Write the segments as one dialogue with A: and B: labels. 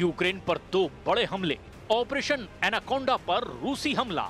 A: Ukraine पर 2 बड़े हमले, ऑपरेशन एनाकोंडा पर रूसी हमला।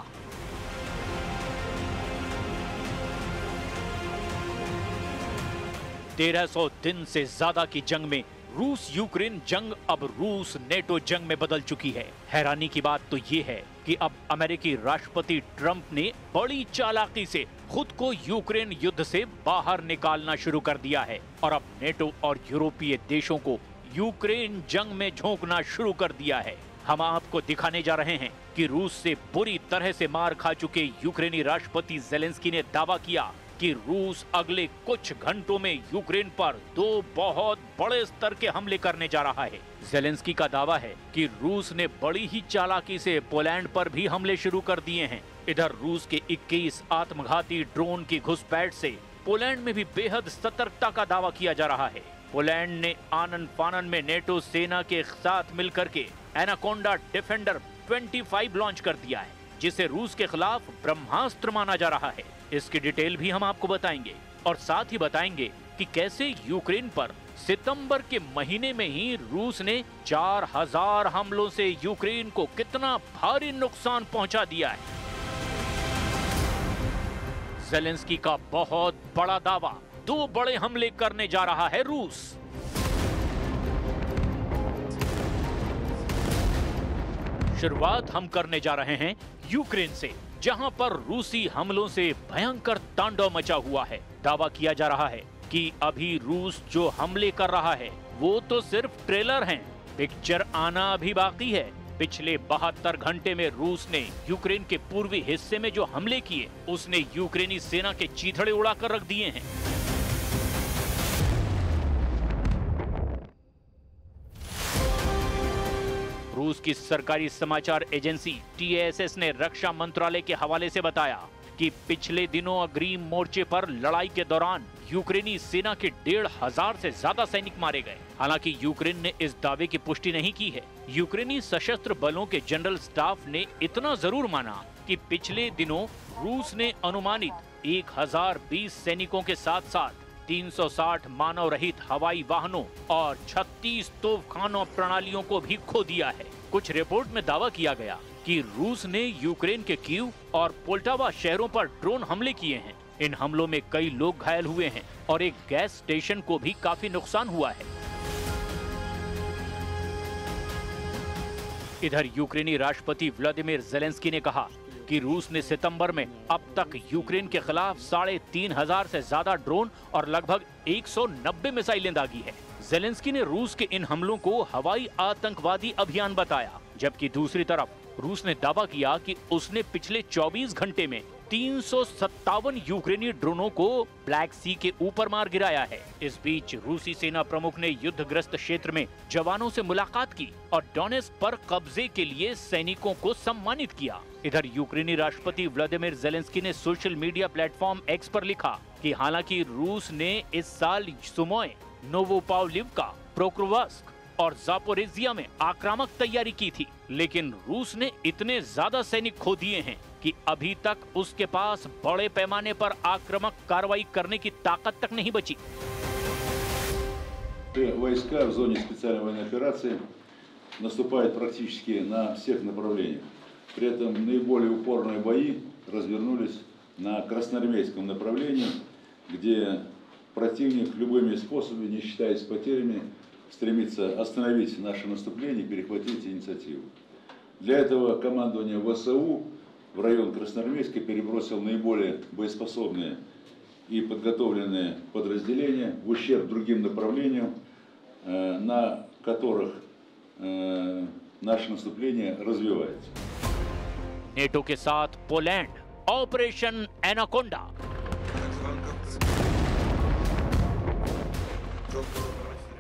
A: तेरह 1300 दिन से ज्यादा की जंग में रूस यूक्रेन जंग अब रूस नेटो जंग में बदल चुकी है। हैरानी की बात तो ये है कि अब अमेरिकी राष्ट्रपति ट्रंप ने बड़ी चालाकी से खुद को यूक्रेन युद्ध से बाहर निकालना शुरू कर दिया है और अब नेटो और यूरोपीय देशों को यूक्रेन जंग में झोंकना शुरू कर दिया है। हम आपको दिखाने जा रहे हैं कि रूस से बुरी तरह से मार खा चुके यूक्रेनी राष्ट्रपति ज़ेलेंस्की ने दावा किया कि रूस अगले कुछ घंटों में यूक्रेन पर 2 बहुत बड़े स्तर के हमले करने जा रहा है। ज़ेलेंस्की का दावा है कि रूस ने बड़ी ही चालाकी से पोलैंड पर भी हमले शुरू कर दिए हैं। इधर रूस के 21 आत्मघाती ड्रोन की घुसपैठ से पोलैंड में भी बेहद सतर्कता का दावा किया जा रहा है। पोलैंड ने आनन फानन में नेटो सेना के साथ मिलकर के एनाकोंडा डिफेंडर 25 लॉन्च कर दिया है, जिसे रूस के खिलाफ ब्रह्मास्त्र माना जा रहा है। इसकी डिटेल भी हम आपको बताएंगे और साथ ही बताएंगे कि कैसे यूक्रेन पर सितंबर के महीने में ही रूस ने 4000 हमलों से यूक्रेन को कितना भारी नुकसान पहुंचा दिया है। ज़ेलेंस्की का बहुत बड़ा दावा, 2 बड़े हमले करने जा रहा है रूस। शुरुआत हम करने जा रहे हैं यूक्रेन से, जहां पर रूसी हमलों से भयंकर तांडव मचा हुआ है। दावा किया जा रहा है कि अभी रूस जो हमले कर रहा है वो तो सिर्फ ट्रेलर हैं, पिक्चर आना अभी बाकी है। पिछले 72 घंटे में रूस ने यूक्रेन के पूर्वी हिस्से में जो हमले किए उसने यूक्रेनी सेना के चीथड़े उड़ाकर रख दिए हैं। रूस की सरकारी समाचार एजेंसी TASS ने रक्षा मंत्रालय के हवाले से बताया कि पिछले दिनों अग्रिम मोर्चे पर लड़ाई के दौरान यूक्रेनी सेना के 1500 से ज्यादा सैनिक मारे गए। हालांकि यूक्रेन ने इस दावे की पुष्टि नहीं की है। यूक्रेनी सशस्त्र बलों के जनरल स्टाफ ने इतना जरूर माना कि पिछले दिनों रूस ने अनुमानित 1020 सैनिकों के साथ साथ 360 मानव रहित हवाई वाहनों और 36 तोपखानों प्रणालियों को भी खो दिया है। कुछ रिपोर्ट में दावा किया गया कि रूस ने यूक्रेन के कीव और पोल्टावा शहरों पर ड्रोन हमले किए हैं। इन हमलों में कई लोग घायल हुए हैं और एक गैस स्टेशन को भी काफी नुकसान हुआ है। इधर यूक्रेनी राष्ट्रपति व्लादिमीर ज़ेलेंस्की ने कहा कि रूस ने सितंबर में अब तक यूक्रेन के खिलाफ 3500 से ज्यादा ड्रोन और लगभग 190 मिसाइलें दागी है। ज़ेलेंस्की ने रूस के इन हमलों को हवाई आतंकवादी अभियान बताया, जबकि दूसरी तरफ रूस ने दावा किया कि उसने पिछले 24 घंटे में 357 यूक्रेनी ड्रोनों को ब्लैक सी के ऊपर मार गिराया है। इस बीच रूसी सेना प्रमुख ने युद्धग्रस्त क्षेत्र में जवानों से मुलाकात की और डोनेस्क पर कब्जे के लिए सैनिकों को सम्मानित किया। इधर यूक्रेनी राष्ट्रपति व्लादिमीर ज़ेलेंस्की ने सोशल मीडिया प्लेटफॉर्म एक्स पर लिखा कि हालांकि रूस ने इस साल सुमोय, नोवोपावलिवका, प्रोक्रोवास्क और जापोरेजिया में आक्रामक तैयारी की थी, लेकिन रूस ने इतने ज्यादा सैनिक खो दिए हैं कि अभी तक उसके पास बड़े पैमाने पर आक्रामक कार्रवाई करने की ताकत तक नहीं बची।
B: Войска в зоне специальной военной операции наступают практически на всех направлениях. При этом наиболее упорные бои развернулись на красноармейском направлении, где противник любыми способами, не считаясь потерями, стремится остановить наше наступление и перехватить инициативу. Для этого командование ВСУ в район Красноармейска перебросил наиболее боеспособные и подготовленные подразделения в ущерб другим направлениям, на которых наше наступление развивается.
A: नेटो के साथ पोलैंड, ऑपरेशन एनाकोंडा।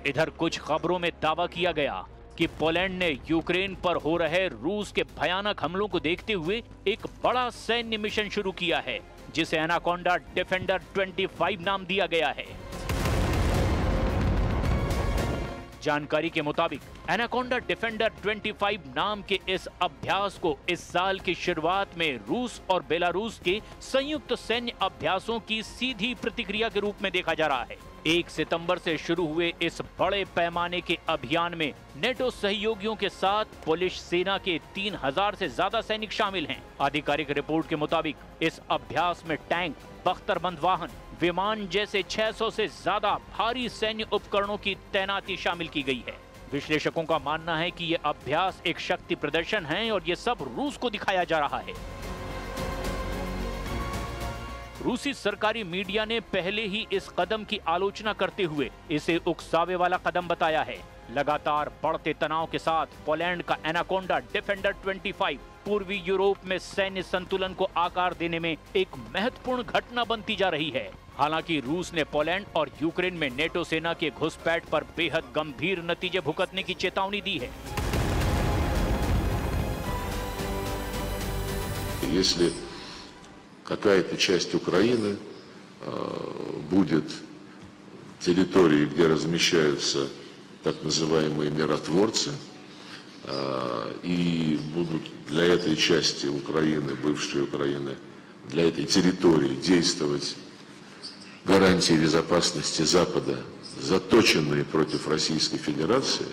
A: इधर कुछ खबरों में दावा किया गया कि पोलैंड ने यूक्रेन पर हो रहे रूस के भयानक हमलों को देखते हुए एक बड़ा सैन्य मिशन शुरू किया है, जिसे एनाकोंडा डिफेंडर 25 नाम दिया गया है। जानकारी के मुताबिक एनाकोंडा डिफेंडर 25 नाम के इस अभ्यास को इस साल की शुरुआत में रूस और बेलारूस के संयुक्त सैन्य अभ्यासों की सीधी प्रतिक्रिया के रूप में देखा जा रहा है। 1 सितंबर से शुरू हुए इस बड़े पैमाने के अभियान में नेटो सहयोगियों के साथ पोलिश सेना के 3000 से ज्यादा सैनिक शामिल हैं। आधिकारिक रिपोर्ट के मुताबिक इस अभ्यास में टैंक, बख्तरबंद वाहन, विमान जैसे 600 से ज्यादा भारी सैन्य उपकरणों की तैनाती शामिल की गई है। विश्लेषकों का मानना है कि ये अभ्यास एक शक्ति प्रदर्शन है और ये सब रूस को दिखाया जा रहा है। रूसी सरकारी मीडिया ने पहले ही इस कदम की आलोचना करते हुए इसे उकसावे वाला कदम बताया है। लगातार बढ़ते तनाव के साथ पोलैंड का एनाकोंडा डिफेंडर 25 पूर्वी यूरोप में सैन्य संतुलन को आकार देने में एक महत्वपूर्ण घटना बनती जा रही है। हालांकि रूस ने पोलैंड और यूक्रेन में नेटो सेना के घुसपैठ पर बेहद गंभीर नतीजे भुगतने की चेतावनी दी है।
C: Если какая-то часть Украины будет территорией, где размещаются так называемые миротворцы, и будут для этой части Украины, бывшей Украины, для этой территории действовать гарантии безопасности Запада, заточенные против Российской Федерации.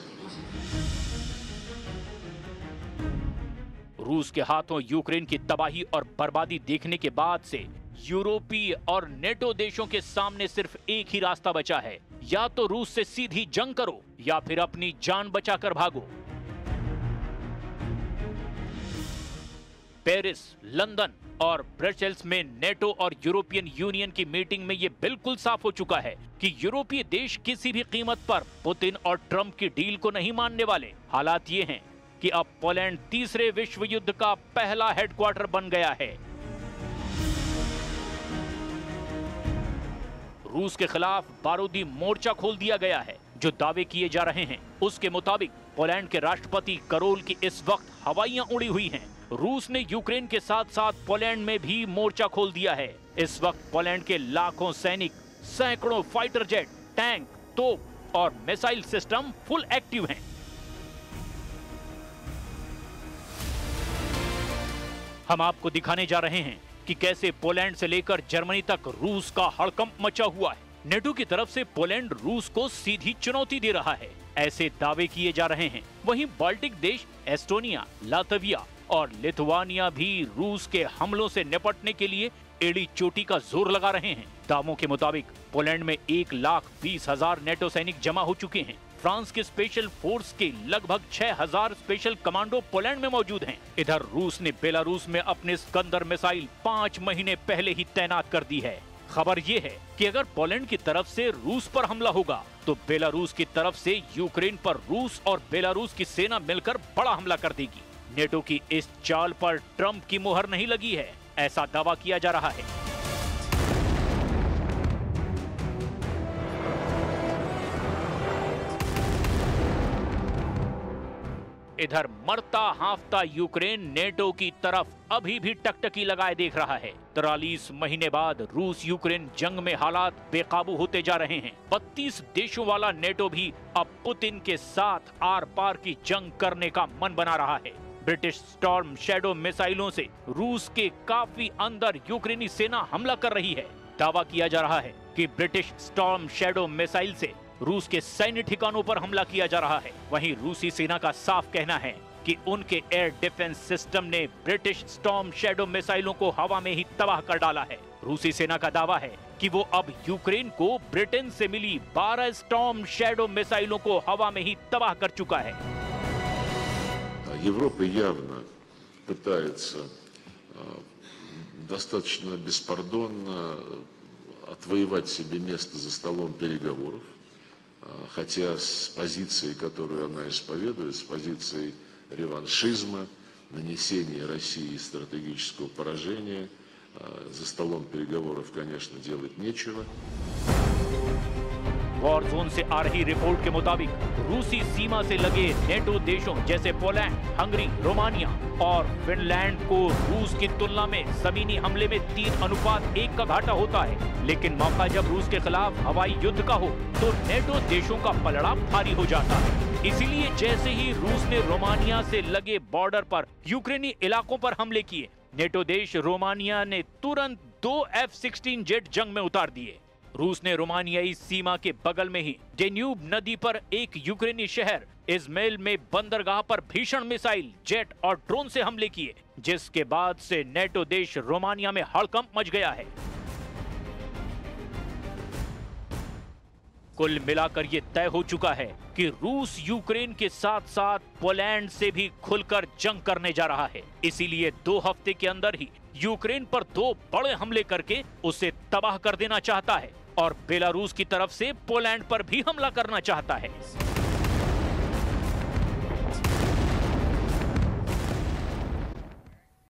A: रूस के हाथों यूक्रेन की तबाही और बर्बादी देखने के बाद से यूरोपीय और नेटो देशों के सामने सिर्फ एक ही रास्ता बचा है, या तो रूस से सीधी जंग करो या फिर अपनी जान बचाकर भागो। पेरिस, लंदन और ब्रसेल्स में नेटो और यूरोपियन यूनियन की मीटिंग में यह बिल्कुल साफ हो चुका है कि यूरोपीय देश किसी भी कीमत पर पुतिन और ट्रंप की डील को नहीं मानने वाले। हालात ये हैं कि अब पोलैंड तीसरे विश्व युद्ध का पहला हेडक्वार्टर बन गया है। रूस के खिलाफ बारूदी मोर्चा खोल दिया गया है। जो दावे किए जा रहे हैं उसके मुताबिक पोलैंड के राष्ट्रपति करोल की इस वक्त हवाइयां उड़ी हुई हैं। रूस ने यूक्रेन के साथ साथ पोलैंड में भी मोर्चा खोल दिया है। इस वक्त पोलैंड के लाखों सैनिक, सैकड़ों फाइटर जेट, टैंक, तोप और मिसाइल सिस्टम फुल एक्टिव हैं। हम आपको दिखाने जा रहे हैं कि कैसे पोलैंड से लेकर जर्मनी तक रूस का हड़कंप मचा हुआ है। नेटो की तरफ से पोलैंड रूस को सीधी चुनौती दे रहा है, ऐसे दावे किए जा रहे हैं। वहीं बाल्टिक देश एस्टोनिया, लातविया और लिथुआनिया भी रूस के हमलों से निपटने के लिए एड़ी चोटी का जोर लगा रहे हैं। दावों के मुताबिक पोलैंड में 1,20,000 नेटो सैनिक जमा हो चुके हैं। फ्रांस के स्पेशल फोर्स के लगभग 6,000 स्पेशल कमांडो पोलैंड में मौजूद हैं। इधर रूस ने बेलारूस में अपने स्कंदर मिसाइल 5 महीने पहले ही तैनात कर दी है। खबर ये है कि अगर पोलैंड की तरफ से रूस पर हमला होगा तो बेलारूस की तरफ से यूक्रेन पर रूस और बेलारूस की सेना मिलकर बड़ा हमला कर देगी। नेटो की इस चाल पर ट्रंप की मुहर नहीं लगी है, ऐसा दावा किया जा रहा है। इधर मरता हांफता यूक्रेन नेटो की तरफ अभी भी टकटकी लगाए देख रहा है। 43 महीने बाद रूस यूक्रेन जंग में हालात बेकाबू होते जा रहे हैं। 32 देशों वाला नेटो भी अब पुतिन के साथ आर पार की जंग करने का मन बना रहा है। ब्रिटिश स्टॉर्म शैडो मिसाइलों से रूस के काफी अंदर यूक्रेनी सेना हमला कर रही है। दावा किया जा रहा है कि ब्रिटिश स्टॉर्म शैडो मिसाइल से रूस के सैन्य ठिकानों पर हमला किया जा रहा है। वहीं रूसी सेना का साफ कहना है कि उनके एयर डिफेंस सिस्टम ने ब्रिटिश स्टॉर्म शैडो मिसाइलों को हवा में ही तबाह कर डाला है। रूसी सेना का दावा है कि वो अब यूक्रेन को ब्रिटेन से मिली 12 स्टॉर्म शैडो मिसाइलों को हवा में ही तबाह कर चुका है।
C: Европа явно пытается достаточно беспардонно отвоевать себе место за столом переговоров. Хотя с позицией, которую она исповедует, с позицией реваншизма, нанесения России стратегического поражения, за столом переговоров, конечно, делать нечего.
A: वॉर जोन से आ रही रिपोर्ट के मुताबिक रूसी सीमा से लगे नेटो देशों जैसे पोलैंड, हंगरी, रोमानिया और फिनलैंड को रूस की तुलना में जमीनी हमले में 3:1 का घाटा होता है। लेकिन मौका जब रूस के खिलाफ हवाई युद्ध का हो तो नेटो देशों का पलड़ा भारी हो जाता है। इसीलिए जैसे ही रूस ने रोमानिया से लगे बॉर्डर पर यूक्रेनी इलाकों पर हमले किए, नेटो देश रोमानिया ने तुरंत 2 F-16 जेट जंग में उतार दिए। रूस ने रोमानियाई सीमा के बगल में ही डेन्यूब नदी पर एक यूक्रेनी शहर इज़मेल में बंदरगाह पर भीषण मिसाइल, जेट और ड्रोन से हमले किए, जिसके बाद से नेटो देश रोमानिया में हड़कंप मच गया है। कुल मिलाकर ये तय हो चुका है कि रूस यूक्रेन के साथ साथ पोलैंड से भी खुलकर जंग करने जा रहा है। इसीलिए 2 हफ्ते के अंदर ही यूक्रेन पर 2 बड़े हमले करके उसे तबाह कर देना चाहता है और बेलारूस की तरफ से पोलैंड पर भी हमला करना चाहता है।